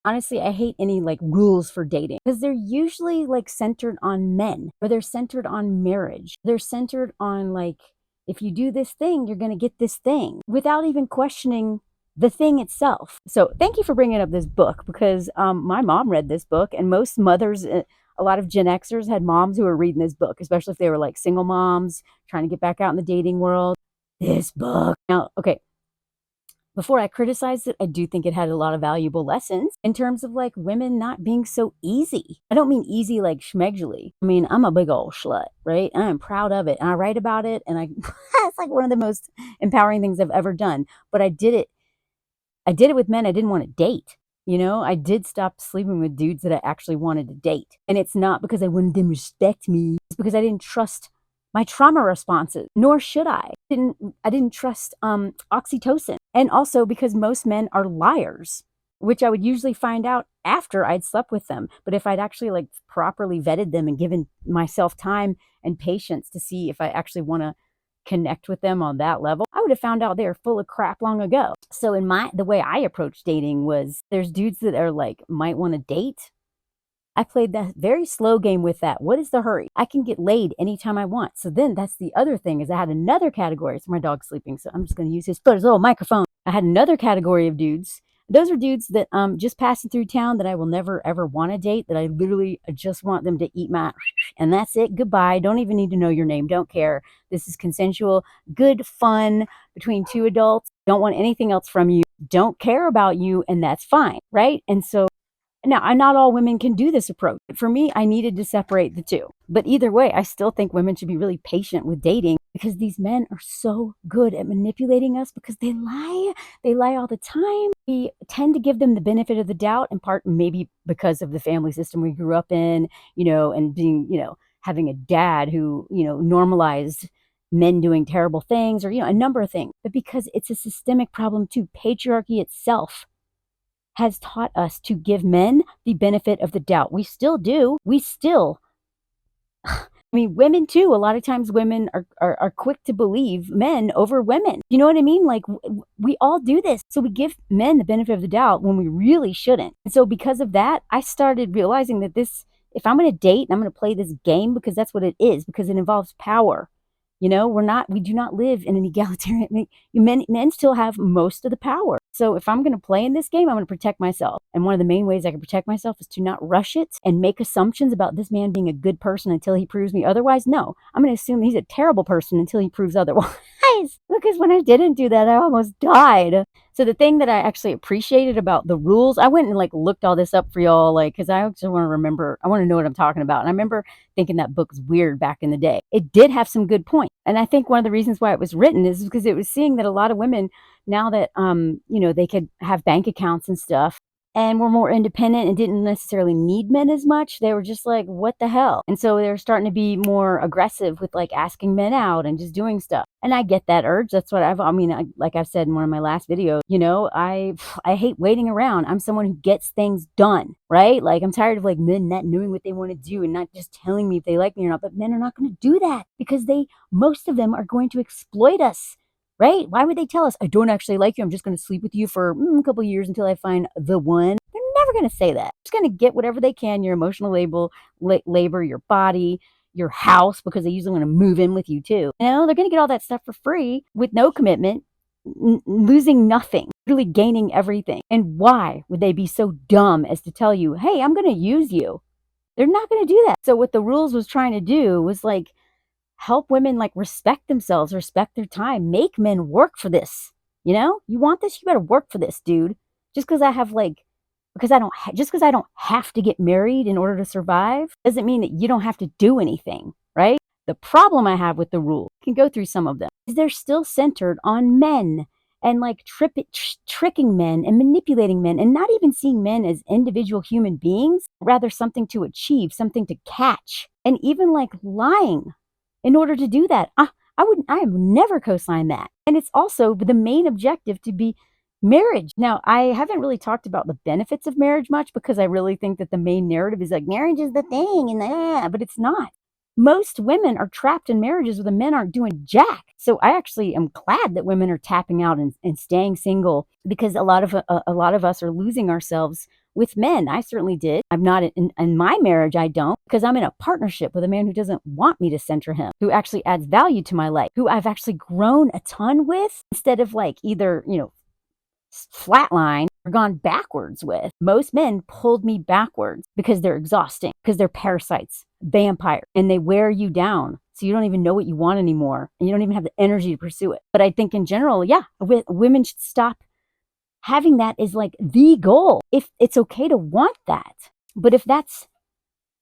Honestly, I hate any like rules for dating because they're usually like centered on men, or they're centered on marriage. They're centered on like, if you do this thing, you're going to get this thing without even questioning the thing itself. So thank you for bringing up this book because my mom read this book, and most mothers, a lot of Gen Xers had moms who were reading this book, especially if they were like single moms trying to get back out in the dating world. This book. Now, okay, before I criticized it, I do think it had a lot of valuable lessons in terms of like women not being so easy. I don't mean easy like schmegely. I mean, I'm a big old slut, right? And I'm proud of it. And I write about it. And I, it's like one of the most empowering things I've ever done. But I did it. I did it with men I didn't want to date. You know, I did stop sleeping with dudes that I actually wanted to date. And it's not because I wanted them to respect me. It's because I didn't trust my trauma responses, nor should I didn't trust oxytocin. And also because most men are liars, which I would usually find out after I'd slept with them. But if I'd actually like properly vetted them and given myself time and patience to see if I actually want to connect with them on that level, I would have found out they were full of crap long ago. So in the way I approach dating was, there's dudes that are like, might want to date. I played that very slow game with that. What is the hurry? I can get laid anytime I want. So then that's the other thing, is I had another category. So my dog's sleeping, so I'm just going to use his foot as a little microphone. I had another category of dudes. Those are dudes that just passing through town that I will never ever want to date, that I literally just want them to eat my, and that's it. Goodbye. Don't even need to know your name. Don't care. This is consensual, good fun between two adults. Don't want anything else from you. Don't care about you, and that's fine, right? And so now, not all women can do this approach. For me, I needed to separate the two. But either way, I still think women should be really patient with dating, because these men are so good at manipulating us because they lie. They lie all the time. We tend to give them the benefit of the doubt, in part maybe because of the family system we grew up in, and being, having a dad who, normalized men doing terrible things, or, a number of things. But because it's a systemic problem too. Patriarchy itself has taught us to give men the benefit of the doubt. We still do. We still, I mean, women too. A lot of times women are quick to believe men over women. You know what I mean? Like, we all do this. So we give men the benefit of the doubt when we really shouldn't. And so because of that, I started realizing that if I'm going to date and I'm going to play this game, because that's what it is, because it involves power. We do not live in an egalitarian, men still have most of the power. So if I'm going to play in this game, I'm going to protect myself. And one of the main ways I can protect myself is to not rush it and make assumptions about this man being a good person until he proves me otherwise. No, I'm going to assume he's a terrible person until he proves otherwise. Because when I didn't do that, I almost died. So the thing that I actually appreciated about the rules, I went and like looked all this up for y'all, like, because I actually want to remember, I want to know what I'm talking about. And I remember thinking that book was weird back in the day. It did have some good points. And I think one of the reasons why it was written is because it was seeing that a lot of women, now that they could have bank accounts and stuff, and were more independent and didn't necessarily need men as much, they were just like, what the hell? And so they were starting to be more aggressive with like asking men out and just doing stuff. And I get that urge. That's what like I've said in one of my last videos, I hate waiting around. I'm someone who gets things done, right? Like, I'm tired of like men not knowing what they want to do and not just telling me if they like me or not. But men are not going to do that, because most of them are going to exploit us. Right? Why would they tell us, I don't actually like you, I'm just going to sleep with you for a couple of years until I find the one? They're never going to say that. They're just going to get whatever they can, your emotional labor, your body, your house, because they usually want to move in with you too. They're going to get all that stuff for free with no commitment, losing nothing, really gaining everything. And why would they be so dumb as to tell you, hey, I'm going to use you? They're not going to do that. So what the rules was trying to do was like, help women like respect themselves, respect their time, make men work for this. You want this, you better work for this, dude. Just because I have just because I don't have to get married in order to survive doesn't mean that you don't have to do anything, right? The problem I have with the rule, I can go through some of them, is they're still centered on men, and like tricking men and manipulating men, and not even seeing men as individual human beings, rather something to achieve, something to catch, and even like lying in order to do that. I have never co-signed that. And it's also the main objective to be marriage. Now, I haven't really talked about the benefits of marriage much, because I really think that the main narrative is like, marriage is the thing, but it's not. Most women are trapped in marriages where the men aren't doing jack. So I actually am glad that women are tapping out and staying single, because a lot of us are losing ourselves with men. I certainly did. I'm not in my marriage. I don't, because I'm in a partnership with a man who doesn't want me to center him, who actually adds value to my life, who I've actually grown a ton with, instead of like either, flatline or gone backwards with. Most men pulled me backwards because they're exhausting, because they're parasites, vampire, and they wear you down. So you don't even know what you want anymore, and you don't even have the energy to pursue it. But I think in general, yeah, women should stop having that as like the goal. If it's okay to want that, but if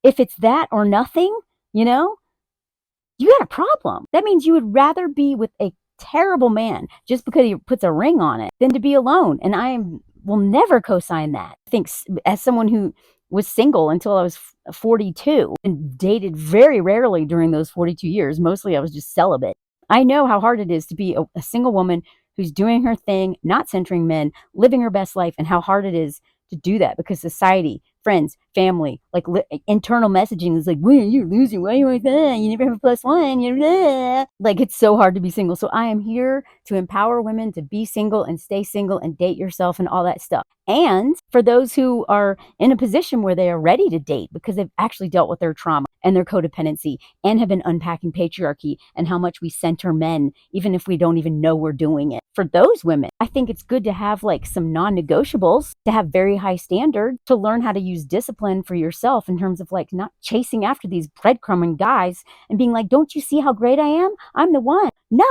it's that or nothing, you got a problem. That means you would rather be with a terrible man just because he puts a ring on it than to be alone. And will never co-sign that. I think as someone who was single until I was 42 and dated very rarely during those 42 years, mostly I was just celibate. I know how hard it is to be a single woman who's doing her thing, not centering men, living her best life, and how hard it is to do that because society, friends, family, like internal messaging is like, well, you're losing. Why are you like that? You never have a plus one. Like, it's so hard to be single. So I am here to empower women to be single and stay single and date yourself and all that stuff. And for those who are in a position where they are ready to date because they've actually dealt with their trauma and their codependency and have been unpacking patriarchy and how much we center men, even if we don't even know we're doing it. For those women, I think it's good to have like some non-negotiables, to have very high standards, to learn how to use discipline for yourself in terms of like not chasing after these breadcrumbing guys and being like, don't you see how great I am? I'm the one. No,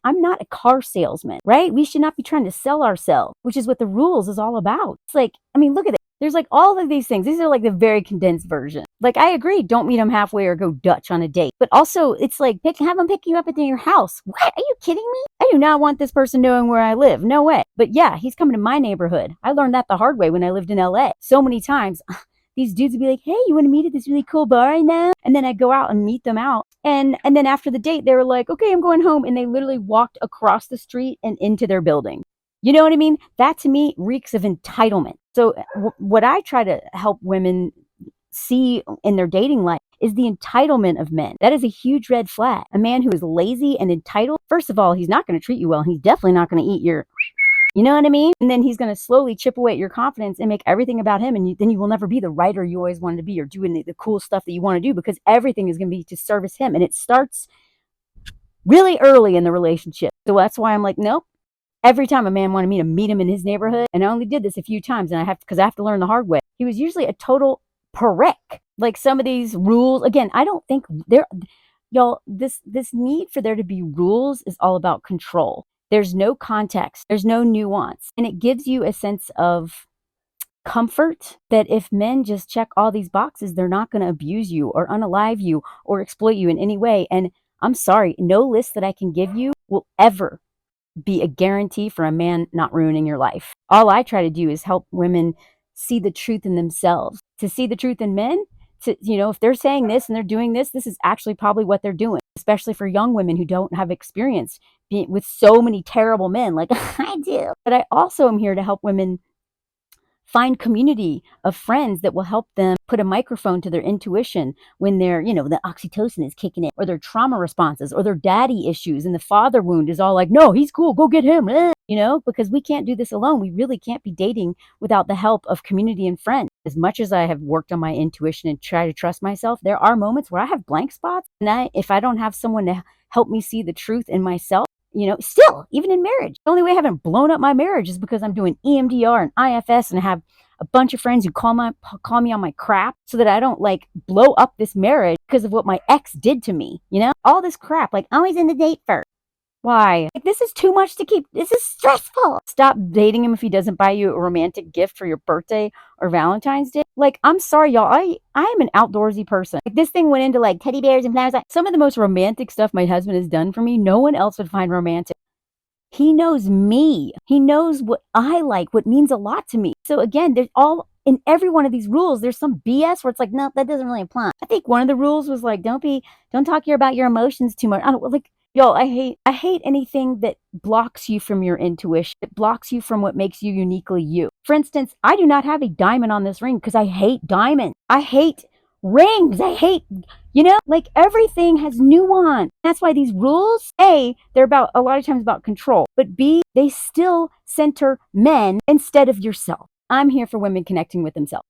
I'm not a car salesman, right? We should not be trying to sell ourselves, which is what the rules is all about. It's like, look at it. There's like all of these things. These are like the very condensed version. Like, I agree, don't meet him halfway or go Dutch on a date. But also, it's like, have him pick you up at your house. What? Are you kidding me? I do not want this person knowing where I live. No way. But yeah, he's coming to my neighborhood. I learned that the hard way when I lived in LA. So many times, these dudes would be like, hey, you want to meet at this really cool bar right now? And then I'd go out and meet them out. And then after the date, they were like, okay, I'm going home. And they literally walked across the street and into their building. You know what I mean? That to me reeks of entitlement. So what I try to help women see in their dating life is the entitlement of men. That is a huge red flag. A man who is lazy and entitled, first of all, he's not going to treat you well. He's definitely not going to eat your, you know what I mean? And then he's going to slowly chip away at your confidence and make everything about him. And then you will never be the writer you always wanted to be or doing the cool stuff that you want to do, because everything is going to be to service him. And it starts really early in the relationship. So that's why I'm like, nope. Every time a man wanted me to meet him in his neighborhood, and I only did this a few times, and because I have to learn the hard way, he was usually a total prick. Like, some of these rules, again, I don't think y'all, this need for there to be rules is all about control. There's no context, there's no nuance, and it gives you a sense of comfort that if men just check all these boxes, they're not going to abuse you or unalive you or exploit you in any way. And I'm sorry, no list that I can give you will ever be a guarantee for a man not ruining your life. All I try to do is help women see the truth in themselves, to see the truth in men. To, if they're saying this and they're doing this is actually probably what they're doing, especially for young women who don't have experience with so many terrible men like I do. But I also am here to help women find community of friends that will help them put a microphone to their intuition when they're, the oxytocin is kicking in, or their trauma responses, or their daddy issues, and the father wound is all like, no, he's cool, go get him, because we can't do this alone. We really can't be dating without the help of community and friends. As much as I have worked on my intuition and try to trust myself, there are moments where I have blank spots, and if I don't have someone to help me see the truth in myself, still, even in marriage, the only way I haven't blown up my marriage is because I'm doing EMDR and IFS, and I have a bunch of friends who call me on my crap so that I don't like blow up this marriage because of what my ex did to me. All this crap, like always in the date first. Why? Like, this is too much to keep. This is stressful. Stop dating him if he doesn't buy you a romantic gift for your birthday or Valentine's Day. Like, I'm sorry, y'all. I am an outdoorsy person. Like, this thing went into like teddy bears and flowers. Like, some of the most romantic stuff my husband has done for me, no one else would find romantic. He knows me. He knows what I like, what means a lot to me. So again, there's all in every one of these rules, there's some BS where it's like, no, that doesn't really apply. I think one of the rules was like, don't talk about your emotions too much. I don't like. Yo, I hate anything that blocks you from your intuition. It blocks you from what makes you uniquely you. For instance, I do not have a diamond on this ring because I hate diamonds. I hate rings. I hate, like, everything has nuance. That's why these rules, A, they're about a lot of times about control, but B, they still center men instead of yourself. I'm here for women connecting with themselves.